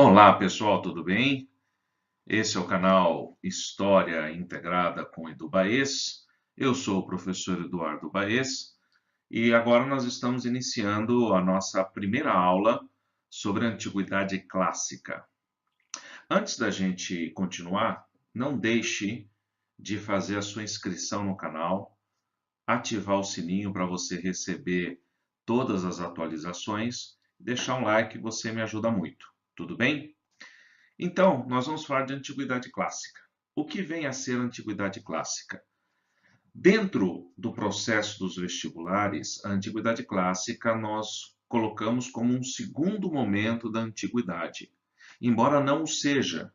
Olá pessoal, tudo bem? Esse é o canal História Integrada com Edu Baez. Eu sou o professor Eduardo Baez e agora nós estamos iniciando a nossa primeira aula sobre a Antiguidade Clássica. Antes da gente continuar, não deixe de fazer a sua inscrição no canal, ativar o sininho para você receber todas as atualizações, deixar um like, você me ajuda muito, tudo bem? Então, nós vamos falar de Antiguidade Clássica. O que vem a ser a Antiguidade Clássica? Dentro do processo dos vestibulares, a Antiguidade Clássica nós colocamos como um segundo momento da Antiguidade, embora não o seja,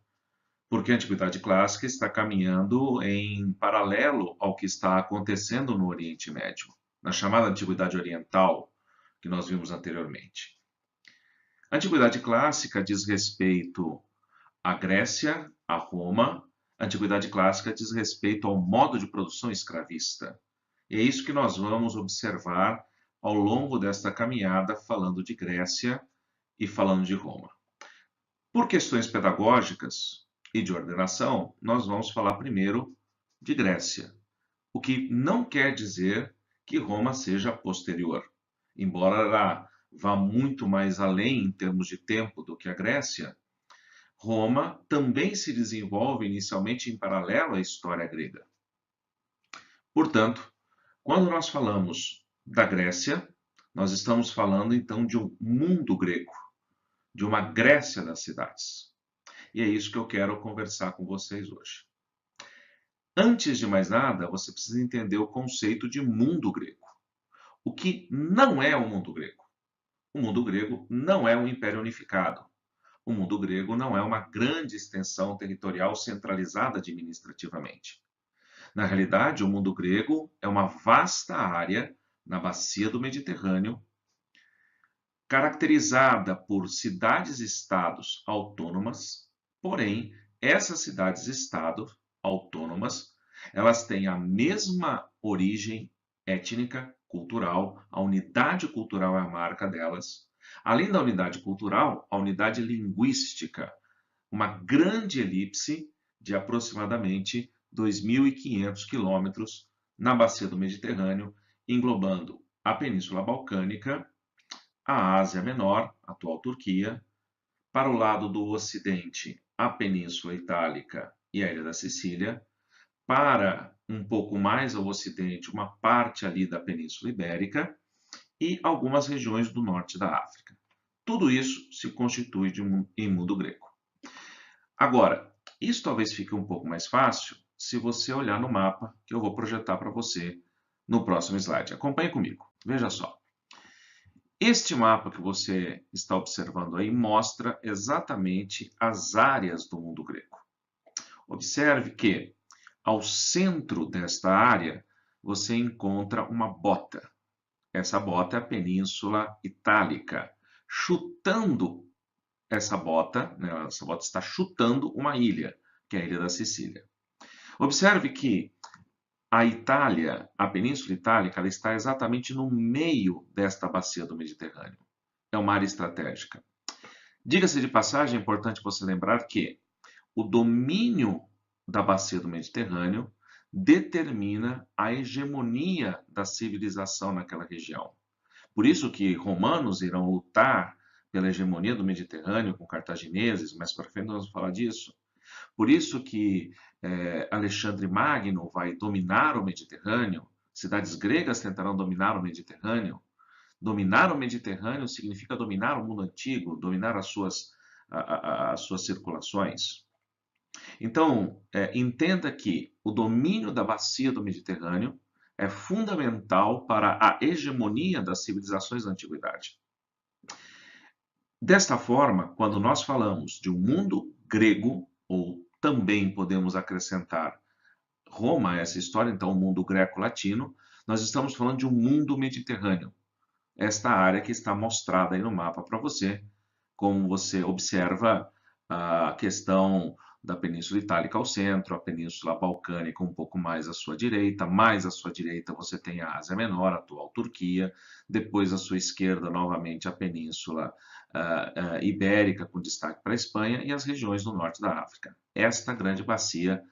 porque a Antiguidade Clássica está caminhando em paralelo ao que está acontecendo no Oriente Médio, na chamada Antiguidade Oriental, que nós vimos anteriormente. A Antiguidade Clássica diz respeito a Grécia, a Roma, a Antiguidade Clássica diz respeito ao modo de produção escravista. E é isso que nós vamos observar ao longo desta caminhada, falando de Grécia e falando de Roma. Por questões pedagógicas e de ordenação, nós vamos falar primeiro de Grécia, o que não quer dizer que Roma seja posterior. Embora ela vá muito mais além em termos de tempo do que a Grécia, Roma também se desenvolve inicialmente em paralelo à história grega. Portanto, quando nós falamos da Grécia, nós estamos falando então de um mundo grego, de uma Grécia das cidades. E é isso que eu quero conversar com vocês hoje. Antes de mais nada, você precisa entender o conceito de mundo grego. O que não é o mundo grego? O mundo grego não é um império unificado. O mundo grego não é uma grande extensão territorial centralizada administrativamente. Na realidade, o mundo grego é uma vasta área na bacia do Mediterrâneo, caracterizada por cidades-estados autônomas, porém, essas cidades-estado autônomas, elas têm a mesma origem étnica, cultural, a unidade cultural é a marca delas. Além da unidade cultural, a unidade linguística, uma grande elipse de aproximadamente 2.500 quilômetros na bacia do Mediterrâneo, englobando a Península Balcânica, a Ásia Menor, atual Turquia, para o lado do Ocidente, a Península Itálica e a Ilha da Sicília, para um pouco mais ao Ocidente, uma parte ali da Península Ibérica e algumas regiões do norte da África. Tudo isso se constitui em mundo grego. Agora, isso talvez fique um pouco mais fácil se você olhar no mapa que eu vou projetar para você no próximo slide. Acompanhe comigo, veja só. Este mapa que você está observando aí mostra exatamente as áreas do mundo grego. Observe que ao centro desta área você encontra uma bota. Essa bota é a Península Itálica. Chutando essa bota está chutando uma ilha, que é a Ilha da Sicília. Observe que a Itália, a Península Itálica, ela está exatamente no meio desta bacia do Mediterrâneo. É uma área estratégica. Diga-se de passagem, é importante você lembrar que o domínio da bacia do Mediterrâneo determina a hegemonia da civilização naquela região. Por isso que romanos irão lutar pela hegemonia do Mediterrâneo com cartagineses, mais para frente nós vamos falar disso. Por isso que Alexandre Magno vai dominar o Mediterrâneo, cidades gregas tentarão dominar o Mediterrâneo. Dominar o Mediterrâneo significa dominar o mundo antigo, dominar as suas circulações. Então, entenda que o domínio da bacia do Mediterrâneo é fundamental para a hegemonia das civilizações da antiguidade. Desta forma, quando nós falamos de um mundo grego, ou também podemos acrescentar Roma a essa história, então o mundo greco-latino, nós estamos falando de um mundo mediterrâneo. Esta área que está mostrada aí no mapa para você, como você observa a questão da Península Itálica ao centro, a Península Balcânica um pouco mais à sua direita, mais à sua direita você tem a Ásia Menor, a atual Turquia, depois à sua esquerda novamente a Península Ibérica com destaque para a Espanha e as regiões do norte da África. Esta grande bacia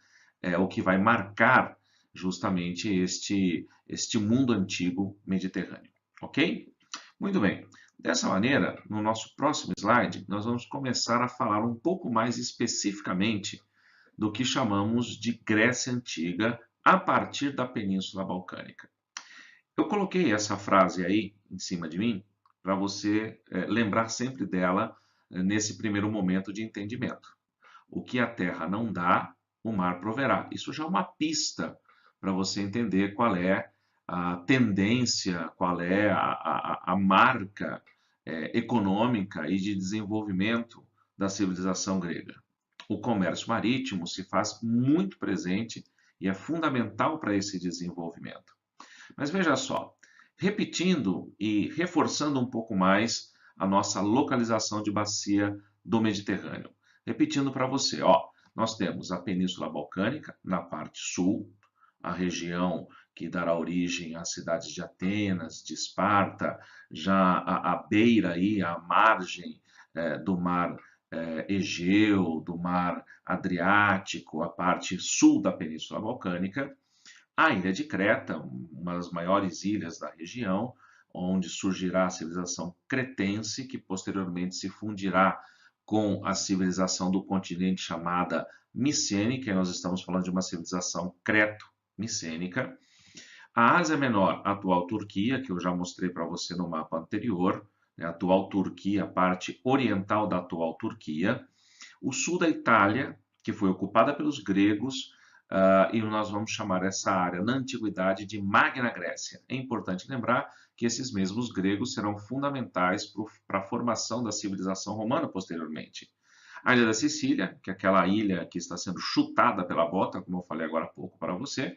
é o que vai marcar justamente este mundo antigo mediterrâneo, ok? Muito bem. Dessa maneira, no nosso próximo slide, nós vamos começar a falar um pouco mais especificamente do que chamamos de Grécia Antiga a partir da Península Balcânica. Eu coloquei essa frase aí em cima de mim para você lembrar sempre dela nesse primeiro momento de entendimento. O que a terra não dá, o mar proverá. Isso já é uma pista para você entender qual é a tendência, qual é a marca econômica e de desenvolvimento da civilização grega. O comércio marítimo se faz muito presente e é fundamental para esse desenvolvimento. Mas veja só, repetindo e reforçando um pouco mais a nossa localização de bacia do Mediterrâneo. Repetindo para você, ó, nós temos a Península Balcânica na parte sul, a região que dará origem às cidades de Atenas, de Esparta, já à beira aí, à margem do mar Egeu, do mar Adriático, a parte sul da Península Balcânica, a ilha de Creta, uma das maiores ilhas da região, onde surgirá a civilização cretense, que posteriormente se fundirá com a civilização do continente chamada micênica, e nós estamos falando de uma civilização creto-micênica. A Ásia Menor, a atual Turquia, que eu já mostrei para você no mapa anterior, a atual Turquia, a parte oriental da atual Turquia. O sul da Itália, que foi ocupada pelos gregos, e nós vamos chamar essa área na antiguidade de Magna Grécia. É importante lembrar que esses mesmos gregos serão fundamentais para a formação da civilização romana posteriormente. A ilha da Sicília, que é aquela ilha que está sendo chutada pela bota, como eu falei agora há pouco para você.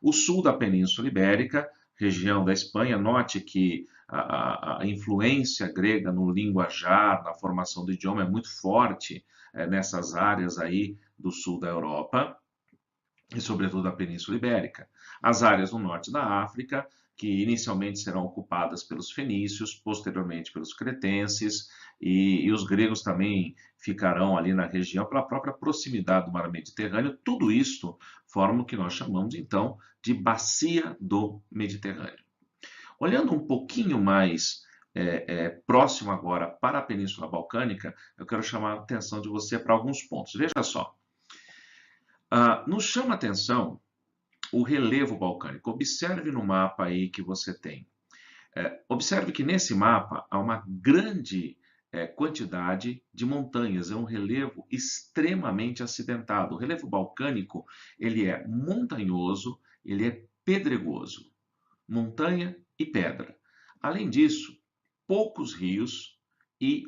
O sul da Península Ibérica, região da Espanha. Note que a influência grega no linguajar, na formação do idioma é muito forte nessas áreas aí do sul da Europa e sobretudo a Península Ibérica. As áreas no norte da África, que inicialmente serão ocupadas pelos fenícios, posteriormente pelos cretenses, e os gregos também ficarão ali na região pela própria proximidade do mar Mediterrâneo. Tudo isso forma o que nós chamamos, então, de bacia do Mediterrâneo. Olhando um pouquinho mais próximo agora para a Península Balcânica, eu quero chamar a atenção de você para alguns pontos. Veja só. Nos chama a atenção o relevo balcânico. Observe no mapa aí que você tem. Observe que nesse mapa há uma grande quantidade de montanhas. É um relevo extremamente acidentado. O relevo balcânico ele é montanhoso, ele é pedregoso. Montanha e pedra. Além disso, poucos rios e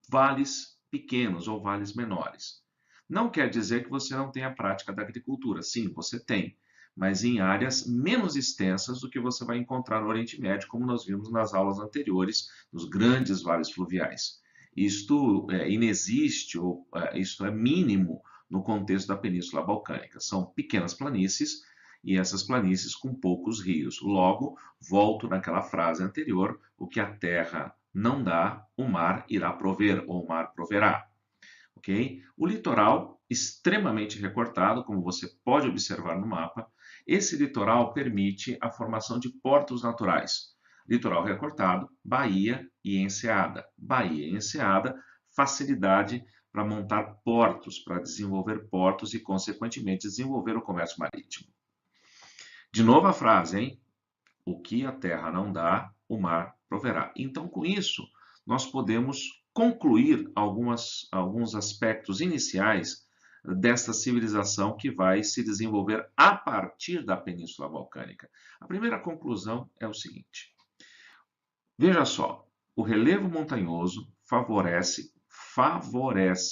vales pequenos ou vales menores. Não quer dizer que você não tenha a prática da agricultura. Sim, você tem, mas em áreas menos extensas do que você vai encontrar no Oriente Médio, como nós vimos nas aulas anteriores, nos grandes vales fluviais. Isto inexiste, ou isto é mínimo no contexto da Península Balcânica. São pequenas planícies, e essas planícies com poucos rios. Logo, volto naquela frase anterior, o que a terra não dá, o mar irá prover, ou o mar proverá. Okay? O litoral, extremamente recortado, como você pode observar no mapa, esse litoral permite a formação de portos naturais. Litoral recortado, baía e enseada. Baía e enseada, facilidade para montar portos, para desenvolver portos e, consequentemente, desenvolver o comércio marítimo. De novo a frase, hein? O que a terra não dá, o mar proverá. Então, com isso, nós podemos concluir alguns aspectos iniciais desta civilização que vai se desenvolver a partir da Península Balcânica. A primeira conclusão é o seguinte. Veja só, o relevo montanhoso favorece,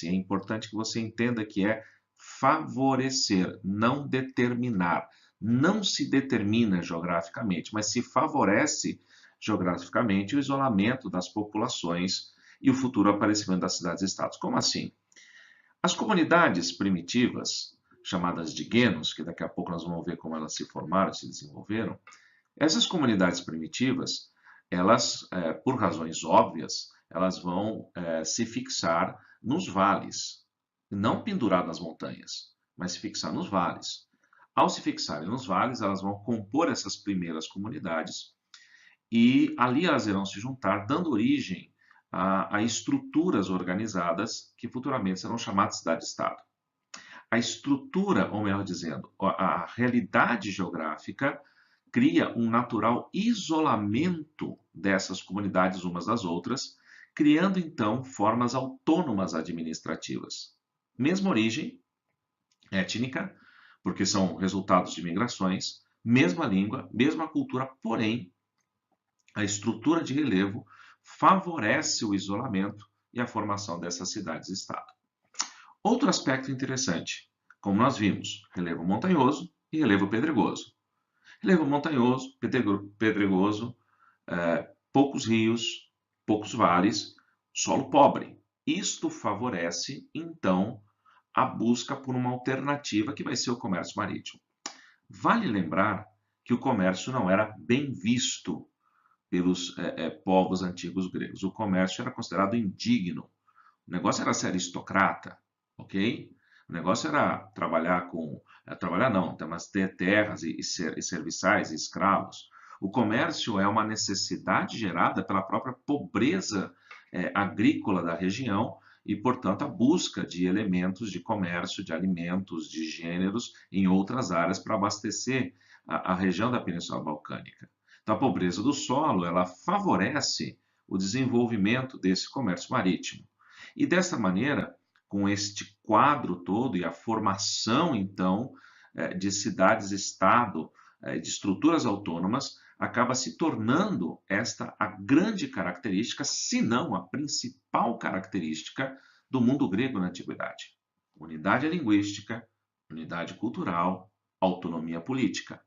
é importante que você entenda que é favorecer, não determinar. Não se determina geograficamente, mas se favorece geograficamente o isolamento das populações e o futuro aparecimento das cidades-estados. Como assim? As comunidades primitivas, chamadas de guenos, que daqui a pouco nós vamos ver como elas se formaram, se desenvolveram, essas comunidades primitivas, elas, por razões óbvias, elas vão se fixar nos vales, não pendurar nas montanhas, mas se fixar nos vales. Ao se fixarem nos vales, elas vão compor essas primeiras comunidades e ali elas irão se juntar, dando origem a estruturas organizadas que futuramente serão chamadas cidade-estado. A estrutura, ou melhor dizendo, a realidade geográfica cria um natural isolamento dessas comunidades umas das outras, criando então formas autônomas administrativas. Mesma origem étnica, porque são resultados de migrações, mesma língua, mesma cultura, porém a estrutura de relevo favorece o isolamento e a formação dessas cidades-estado. Outro aspecto interessante, como nós vimos, relevo montanhoso e relevo pedregoso. Relevo montanhoso, pedregoso, poucos rios, poucos vales, solo pobre. Isto favorece, então, a busca por uma alternativa que vai ser o comércio marítimo. Vale lembrar que o comércio não era bem visto pelos povos antigos gregos. O comércio era considerado indigno. O negócio era ser aristocrata, ok? O negócio era trabalhar com... trabalhar não, mas ter terras e serviçais e escravos. O comércio é uma necessidade gerada pela própria pobreza agrícola da região e, portanto, a busca de elementos de comércio, de alimentos, de gêneros em outras áreas para abastecer a região da Península Balcânica. Então, a pobreza do solo, ela favorece o desenvolvimento desse comércio marítimo. E dessa maneira, com este quadro todo e a formação, então, de cidades-estado, de estruturas autônomas, acaba se tornando esta a grande característica, se não a principal característica do mundo grego na antiguidade. Unidade linguística, unidade cultural, autonomia política.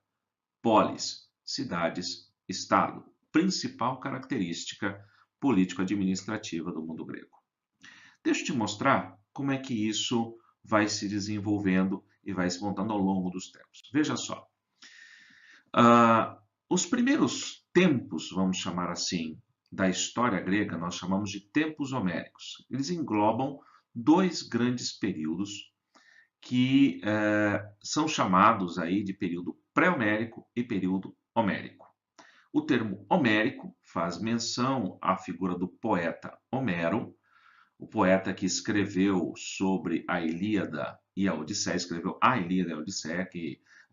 Polis, cidades, estado, principal característica político-administrativa do mundo grego. Deixa eu te mostrar como é que isso vai se desenvolvendo e vai se montando ao longo dos tempos. Veja só. Os primeiros tempos, vamos chamar assim, da história grega, nós chamamos de tempos homéricos. Eles englobam dois grandes períodos que são chamados aí de período pré-homérico e período homérico. O termo homérico faz menção à figura do poeta Homero, o poeta que escreveu sobre a Ilíada e a Odisseia, escreveu a Ilíada e a Odisseia,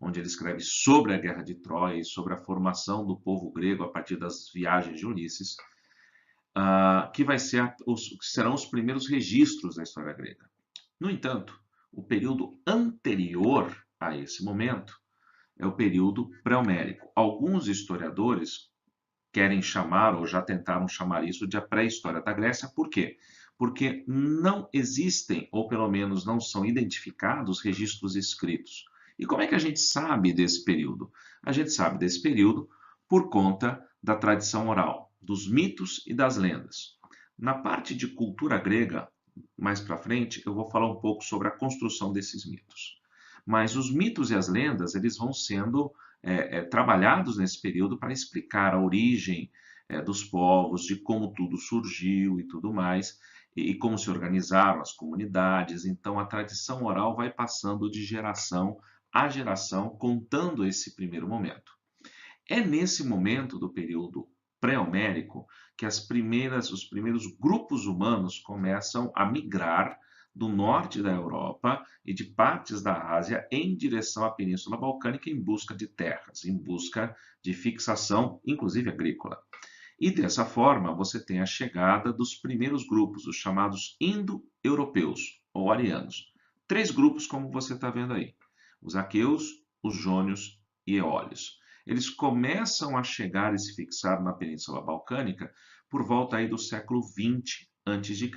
onde ele escreve sobre a guerra de Troia e sobre a formação do povo grego a partir das viagens de Ulisses, que serão os primeiros registros da história grega. No entanto, o período anterior a esse momento é o período pré-homérico. Alguns historiadores querem chamar, ou já tentaram chamar isso, de a pré-história da Grécia. Por quê? Porque não existem, ou pelo menos não são identificados, registros escritos. E como é que a gente sabe desse período? A gente sabe desse período por conta da tradição oral, dos mitos e das lendas. Na parte de cultura grega, mais para frente, eu vou falar um pouco sobre a construção desses mitos. Mas os mitos e as lendas, eles vão sendo trabalhados nesse período para explicar a origem dos povos, de como tudo surgiu e tudo mais, e como se organizaram as comunidades. Então, a tradição oral vai passando de geração a geração, contando esse primeiro momento. É nesse momento do período pré-homérico que os primeiros grupos humanos começam a migrar do norte da Europa e de partes da Ásia em direção à Península Balcânica em busca de terras, em busca de fixação, inclusive agrícola. E dessa forma você tem a chegada dos primeiros grupos, os chamados indo-europeus ou arianos. 3 grupos, como você está vendo aí: os aqueus, os jônios e eólios. Eles começam a chegar e se fixar na Península Balcânica por volta aí do século XX a.C.,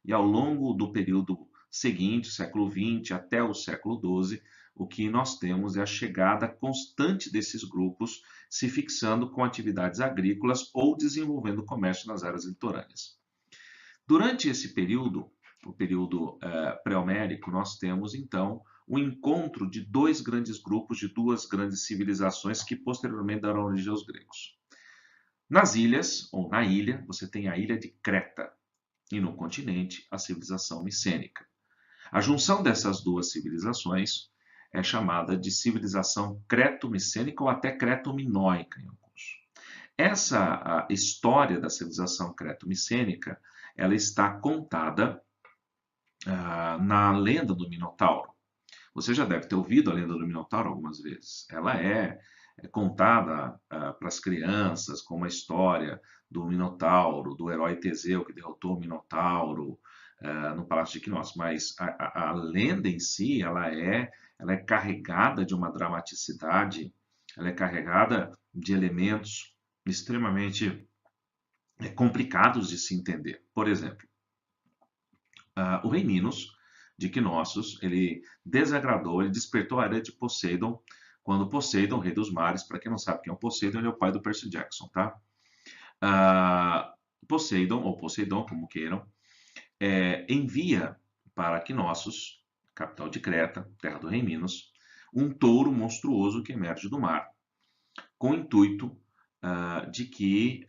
e ao longo do período seguinte, século XX até o século XII, o que nós temos é a chegada constante desses grupos se fixando com atividades agrícolas ou desenvolvendo comércio nas áreas litorâneas. Durante esse período, o período pré-homérico, nós temos então o encontro de dois grandes grupos, de duas grandes civilizações que posteriormente darão origem aos gregos. Nas ilhas, ou na ilha, você tem a ilha de Creta e no continente a civilização micênica. A junção dessas duas civilizações é chamada de civilização creto-micênica ou até creto-minoica em alguns. Essa história da civilização creto-micênica, ela está contada na lenda do Minotauro. Você já deve ter ouvido a lenda do Minotauro algumas vezes. Ela é contada para as crianças como a história do Minotauro, do herói Teseu que derrotou o Minotauro no Palácio de Quinos. Mas a lenda em si, ela é carregada de uma dramaticidade, ela é carregada de elementos extremamente complicados de se entender. Por exemplo, o rei Minos, de Knossos, ele desagradou, ele despertou a ira de Poseidon, quando Poseidon, rei dos mares, para quem não sabe quem é o Poseidon, ele é o pai do Percy Jackson, tá? Poseidon, ou Poseidon, como queiram, envia para Knossos, capital de Creta, terra do rei Minos, um touro monstruoso que emerge do mar, com o intuito de que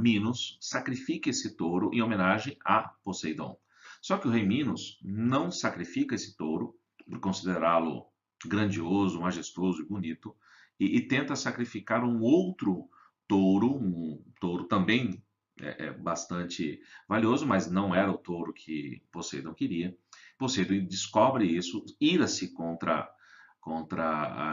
Minos sacrifique esse touro em homenagem a Poseidon. Só que o rei Minos não sacrifica esse touro, por considerá-lo grandioso, majestoso e bonito, e tenta sacrificar um outro touro, um touro também bastante valioso, mas não era o touro que Poseidon queria. Poseidon descobre isso, ira-se contra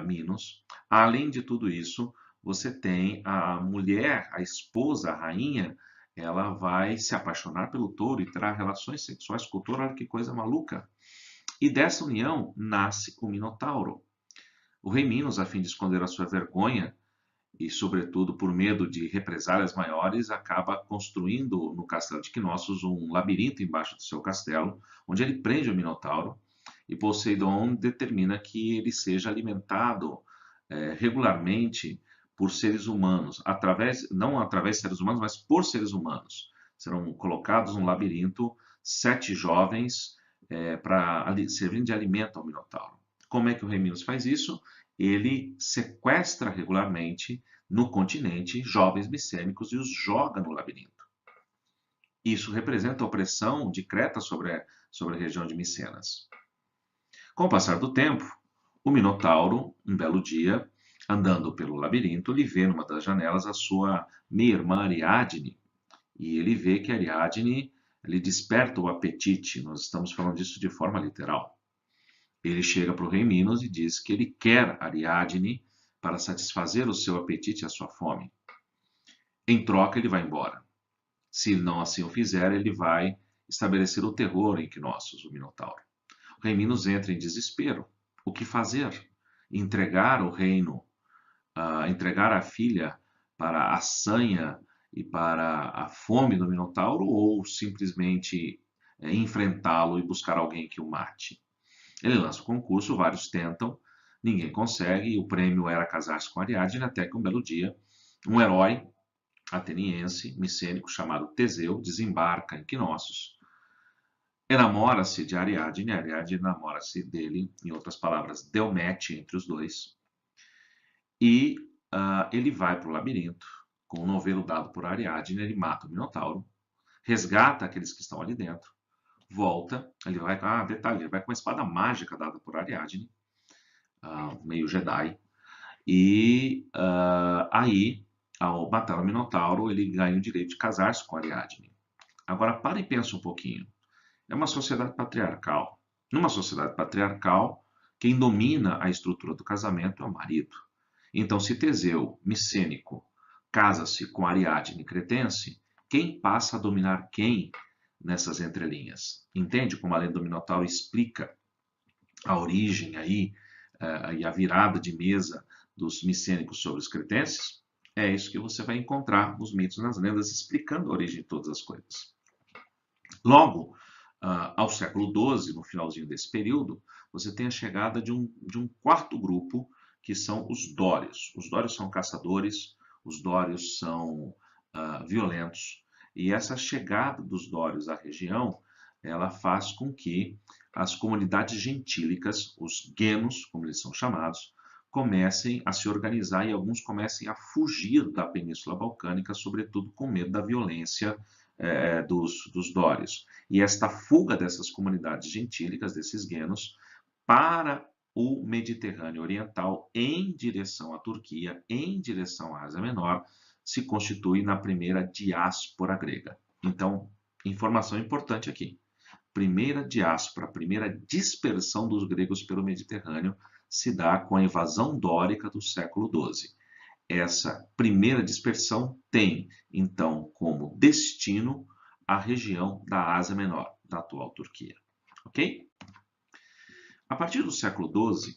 Minos. Além de tudo isso, você tem a mulher, a esposa, a rainha, ela vai se apaixonar pelo touro e terá relações sexuais com o touro. Olha que coisa maluca. E dessa união nasce o Minotauro. O rei Minos, a fim de esconder a sua vergonha, e sobretudo por medo de represálias maiores, acaba construindo no castelo de Knossos um labirinto embaixo do seu castelo, onde ele prende o Minotauro, e Poseidon determina que ele seja alimentado regularmente por seres humanos, não através de seres humanos, mas por seres humanos. Serão colocados num labirinto 7 jovens servindo de alimento ao Minotauro. Como é que o rei Minos faz isso? Ele sequestra regularmente no continente jovens micênicos e os joga no labirinto. Isso representa a opressão de Creta sobre a região de Micenas. Com o passar do tempo, o Minotauro, um belo dia, andando pelo labirinto, ele vê numa das janelas a sua meia-irmã Ariadne. E ele vê que Ariadne lhe desperta o apetite. Nós estamos falando disso de forma literal. Ele chega para o rei Minos e diz que ele quer Ariadne para satisfazer o seu apetite e a sua fome. Em troca, ele vai embora. Se não assim o fizer, ele vai estabelecer o terror em Knossos, o Minotauro. O rei Minos entra em desespero. O que fazer? Entregar o reino, entregar a filha para a sanha e para a fome do Minotauro, ou simplesmente enfrentá-lo e buscar alguém que o mate? Ele lança o concurso, vários tentam, ninguém consegue, e o prêmio era casar-se com Ariadne, até que um belo dia, um herói ateniense, micênico, chamado Teseu, desembarca em Knossos, enamora-se de Ariadne, Ariadne enamora-se dele, em outras palavras, deu match entre os dois, e ele vai para o labirinto, com o novelo dado por Ariadne, ele mata o Minotauro, resgata aqueles que estão ali dentro, volta, ele vai, detalhe, ele vai com uma espada mágica dada por Ariadne, meio Jedi, e aí, ao matar o Minotauro, ele ganha o direito de casar-se com Ariadne. Agora, para e pensa um pouquinho. É uma sociedade patriarcal. Numa sociedade patriarcal, quem domina a estrutura do casamento é o marido. Então, se Teseu, micênico, casa-se com Ariadne cretense, quem passa a dominar quem nessas entrelinhas? Entende como a lenda do Minotauro explica a origem aí e a virada de mesa dos micênicos sobre os cretenses? É isso que você vai encontrar nos mitos e nas lendas, explicando a origem de todas as coisas. Logo, ao século XII, no finalzinho desse período, você tem a chegada de um quarto grupo, que são os dórios. Os dórios são caçadores, os dórios são violentos, e essa chegada dos dórios à região ela faz com que as comunidades gentílicas, os genos, como eles são chamados, comecem a se organizar e alguns comecem a fugir da Península Balcânica, sobretudo com medo da violência dos dórios. E esta fuga dessas comunidades gentílicas, desses genos, para o Mediterrâneo Oriental, em direção à Turquia, em direção à Ásia Menor, se constitui na primeira diáspora grega. Então, informação importante aqui. Primeira diáspora, a primeira dispersão dos gregos pelo Mediterrâneo se dá com a invasão dórica do século XII. Essa primeira dispersão tem, então, como destino a região da Ásia Menor, da atual Turquia. Ok? A partir do século XII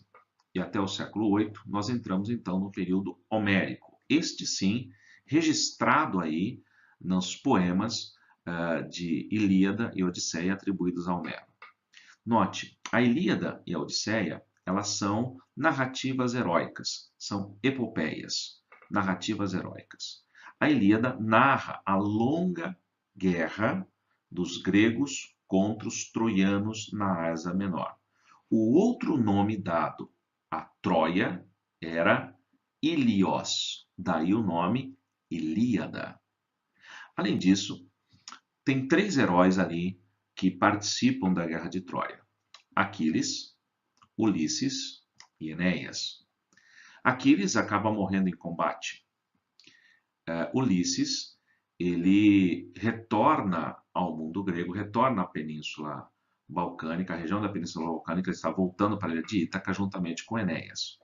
e até o século VIII, nós entramos, então, no período homérico. Este, sim, registrado aí nos poemas de Ilíada e Odisseia atribuídos a Homero. Note, a Ilíada e a Odisseia, elas são narrativas heróicas, são epopeias, narrativas heróicas. A Ilíada narra a longa guerra dos gregos contra os troianos na Ásia Menor. O outro nome dado a Troia era Ilios, daí o nome Ilíada. Além disso, tem 3 heróis ali que participam da Guerra de Troia: Aquiles, Ulisses e Enéas. Aquiles acaba morrendo em combate. Ulisses, ele retorna ao mundo grego, retorna à Península Balcânica, a região da Península Balcânica está voltando para a ilha de Ítaca juntamente com Enéas.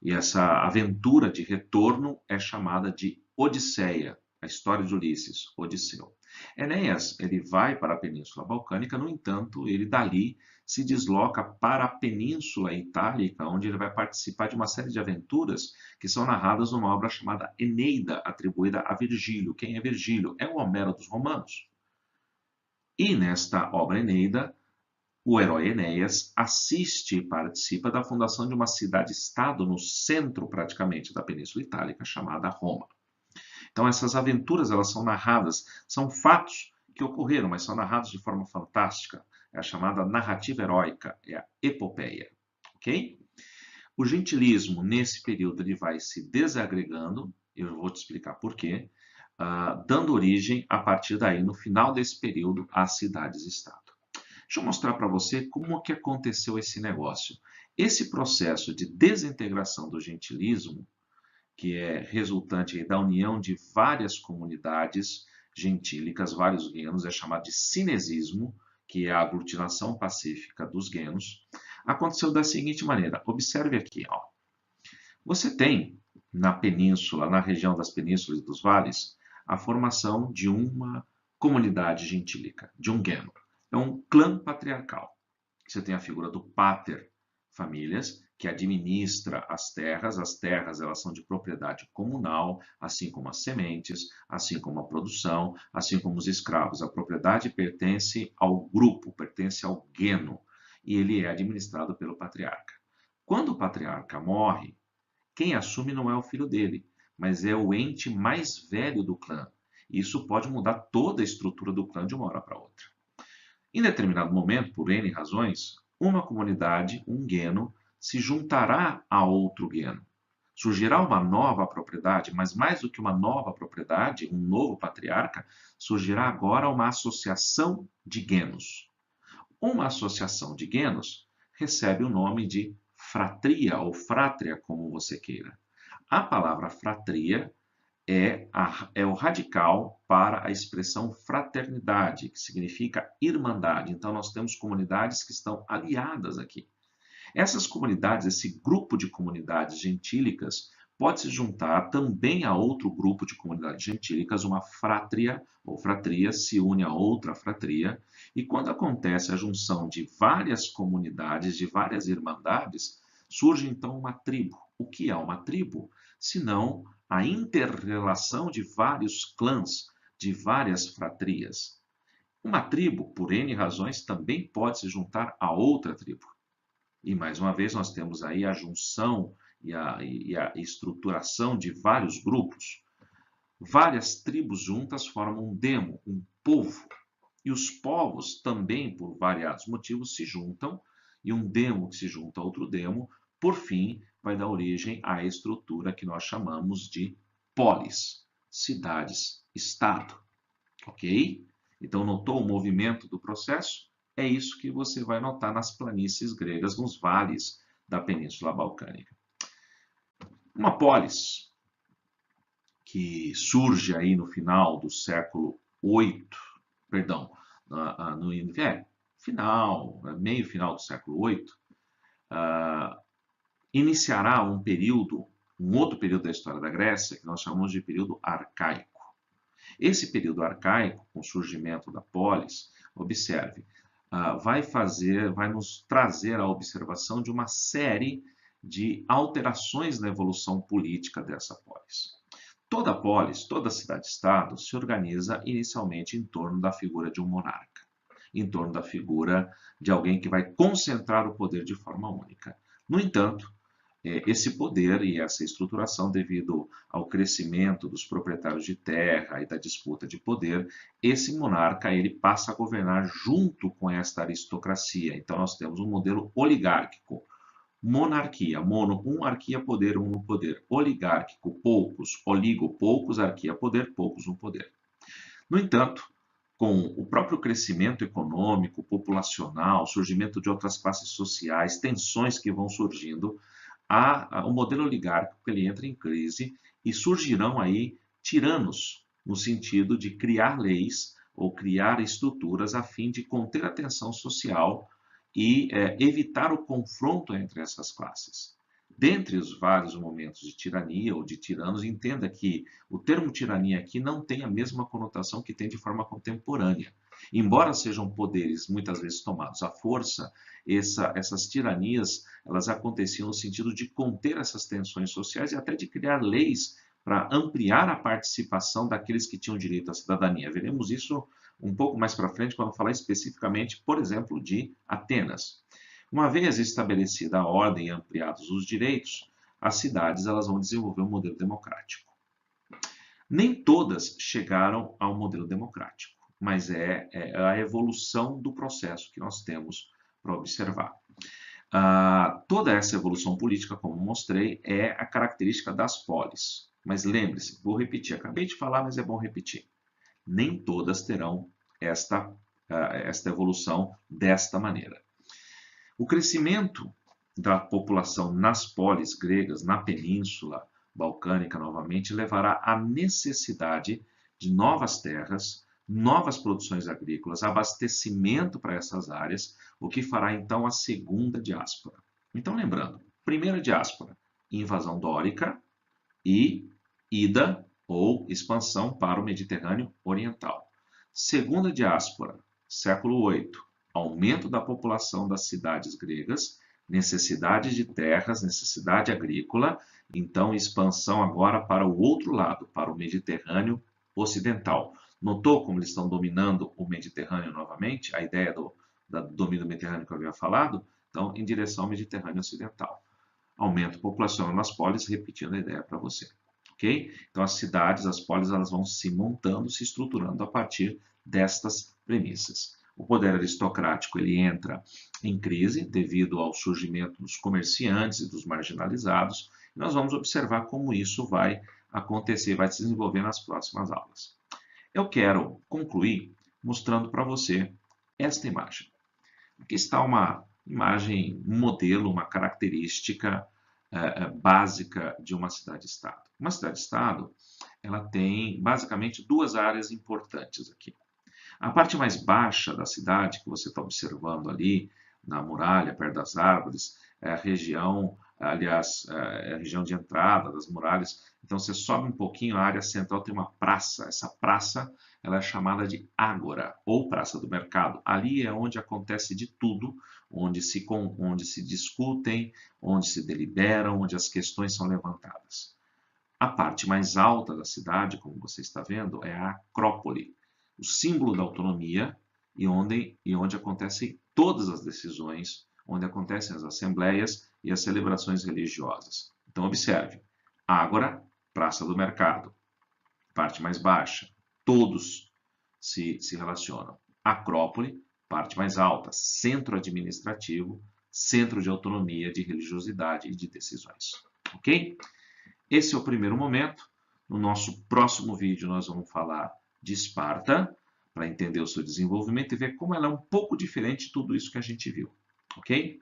E essa aventura de retorno é chamada de Odisseia, a história de Ulisses, Odisseu. Enéas, ele vai para a Península Balcânica, no entanto, ele dali se desloca para a Península Itálica, onde ele vai participar de uma série de aventuras que são narradas numa obra chamada Eneida, atribuída a Virgílio. Quem é Virgílio? É o Homero dos romanos. E nesta obra Eneida, o herói Enéas assiste e participa da fundação de uma cidade-estado no centro, praticamente, da Península Itálica, chamada Roma. Então, essas aventuras, elas são narradas, são fatos que ocorreram, mas são narrados de forma fantástica. É a chamada narrativa heróica, é a epopeia. Ok? O gentilismo, nesse período, ele vai se desagregando, eu vou te explicar por quê, dando origem, a partir daí, no final desse período, às cidades-estado. Deixa eu mostrar para você como que aconteceu esse negócio. Esse processo de desintegração do gentilismo, que é resultante da união de várias comunidades gentílicas, vários genos, é chamado de cinesismo, que é a aglutinação pacífica dos genos, aconteceu da seguinte maneira. Observe aqui, ó. Você tem na península, na região das penínsulas e dos vales, a formação de uma comunidade gentílica, de um geno. É um clã patriarcal. Você tem a figura do pater famílias, que administra as terras elas são de propriedade comunal, assim como as sementes, assim como a produção, assim como os escravos. A propriedade pertence ao grupo, pertence ao geno, e ele é administrado pelo patriarca. Quando o patriarca morre, quem assume não é o filho dele, mas é o ente mais velho do clã. Isso pode mudar toda a estrutura do clã de uma hora para outra. Em determinado momento, por N razões, uma comunidade, um geno, se juntará a outro geno. Surgirá uma nova propriedade, mas mais do que uma nova propriedade, um novo patriarca, surgirá agora uma associação de genos. Uma associação de genos recebe o nome de fratria ou frátria, como você queira. A palavra fratria é o radical para a expressão fraternidade, que significa irmandade. Então, nós temos comunidades que estão aliadas aqui. Essas comunidades, esse grupo de comunidades gentílicas, pode se juntar também a outro grupo de comunidades gentílicas, uma frátria ou fratria se une a outra fratria, e quando acontece a junção de várias comunidades, de várias irmandades, surge então uma tribo. O que é uma tribo? Senão a inter-relação de vários clãs, de várias fratrias. Uma tribo, por N razões, também pode se juntar a outra tribo. E, mais uma vez, nós temos aí a junção e a estruturação de vários grupos. Várias tribos juntas formam um demo, um povo. E os povos também, por variados motivos, se juntam, e um demo que se junta a outro demo, por fim, vai dar origem à estrutura que nós chamamos de polis, cidades-estado, ok? Então, notou o movimento do processo? É isso que você vai notar nas planícies gregas, nos vales da Península Balcânica. Uma polis que surge aí no final do século VIII, perdão, no final, meio final do século VIII, iniciará um outro período da história da Grécia, que nós chamamos de período arcaico. Esse período arcaico, com o surgimento da polis, observe, vai nos trazer a observação de uma série de alterações na evolução política dessa polis. Toda polis, toda cidade-estado se organiza inicialmente em torno da figura de um monarca, em torno da figura de alguém que vai concentrar o poder de forma única. No entanto, esse poder e essa estruturação, devido ao crescimento dos proprietários de terra e da disputa de poder, esse monarca ele passa a governar junto com esta aristocracia. Então, nós temos um modelo oligárquico. Monarquia, mono, arquia, poder, no poder. Oligárquico, poucos, oligo, poucos, arquia, poder, poucos, no poder. No entanto, com o próprio crescimento econômico, populacional, surgimento de outras classes sociais, tensões que vão surgindo, o modelo oligárquico ele entra em crise e surgirão aí tiranos, no sentido de criar leis ou criar estruturas a fim de conter a tensão social e evitar o confronto entre essas classes. Dentre os vários momentos de tirania ou de tiranos, entenda que o termo tirania aqui não tem a mesma conotação que tem de forma contemporânea. Embora sejam poderes muitas vezes tomados à força, essas tiranias elas aconteciam no sentido de conter essas tensões sociais e até de criar leis para ampliar a participação daqueles que tinham direito à cidadania. Veremos isso um pouco mais para frente quando falar especificamente, por exemplo, de Atenas. Uma vez estabelecida a ordem e ampliados os direitos, as cidades elas vão desenvolver um modelo democrático. Nem todas chegaram ao modelo democrático, mas é a evolução do processo que nós temos para observar. Toda essa evolução política, como mostrei, é a característica das polis. Mas lembre-se, vou repetir, acabei de falar, mas é bom repetir. Nem todas terão esta evolução desta maneira. O crescimento da população nas polis gregas, na Península Balcânica, novamente, levará à necessidade de novas terras, novas produções agrícolas, abastecimento para essas áreas, o que fará então a segunda diáspora. Então, lembrando, primeira diáspora, invasão dórica e ida ou expansão para o Mediterrâneo Oriental. Segunda diáspora, século VIII, aumento da população das cidades gregas, necessidade de terras, necessidade agrícola, então expansão agora para o outro lado, para o Mediterrâneo Ocidental. Notou como eles estão dominando o Mediterrâneo novamente? A ideia do domínio do Mediterrâneo que eu havia falado? Então, em direção ao Mediterrâneo Ocidental. Aumento populacional nas polis, repetindo a ideia para você. Okay? Então, as cidades, as polis, elas vão se montando, se estruturando a partir destas premissas. O poder aristocrático ele entra em crise devido ao surgimento dos comerciantes e dos marginalizados. E nós vamos observar como isso vai acontecer, vai se desenvolver nas próximas aulas. Eu quero concluir mostrando para você esta imagem. Aqui está uma imagem, um modelo, uma característica básica de uma cidade-estado. Uma cidade-estado ela tem basicamente duas áreas importantes aqui. A parte mais baixa da cidade, que você está observando ali, na muralha, perto das árvores, é a região, aliás, é a região de entrada das muralhas. Então, você sobe um pouquinho, a área central tem uma praça. Essa praça ela é chamada de ágora, ou praça do mercado. Ali é onde acontece de tudo, onde se discutem, onde se deliberam, onde as questões são levantadas. A parte mais alta da cidade, como você está vendo, é a Acrópole, o símbolo da autonomia e onde acontecem todas as decisões, onde acontecem as assembleias e as celebrações religiosas. Então, observe, Ágora, Praça do Mercado, parte mais baixa, todos se relacionam. Acrópole, parte mais alta, centro administrativo, centro de autonomia, de religiosidade e de decisões. Ok? Esse é o primeiro momento. No nosso próximo vídeo nós vamos falar de Esparta, para entender o seu desenvolvimento e ver como ela é um pouco diferente de tudo isso que a gente viu. Ok?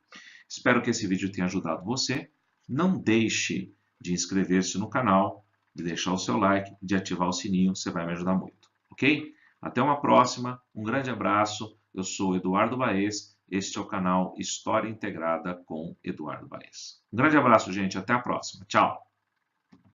Espero que esse vídeo tenha ajudado você. Não deixe de inscrever-se no canal, de deixar o seu like, de ativar o sininho, você vai me ajudar muito. Ok? Até uma próxima, um grande abraço. Eu sou Eduardo Baez, este é o canal História Integrada com Eduardo Baez. Um grande abraço, gente, até a próxima. Tchau!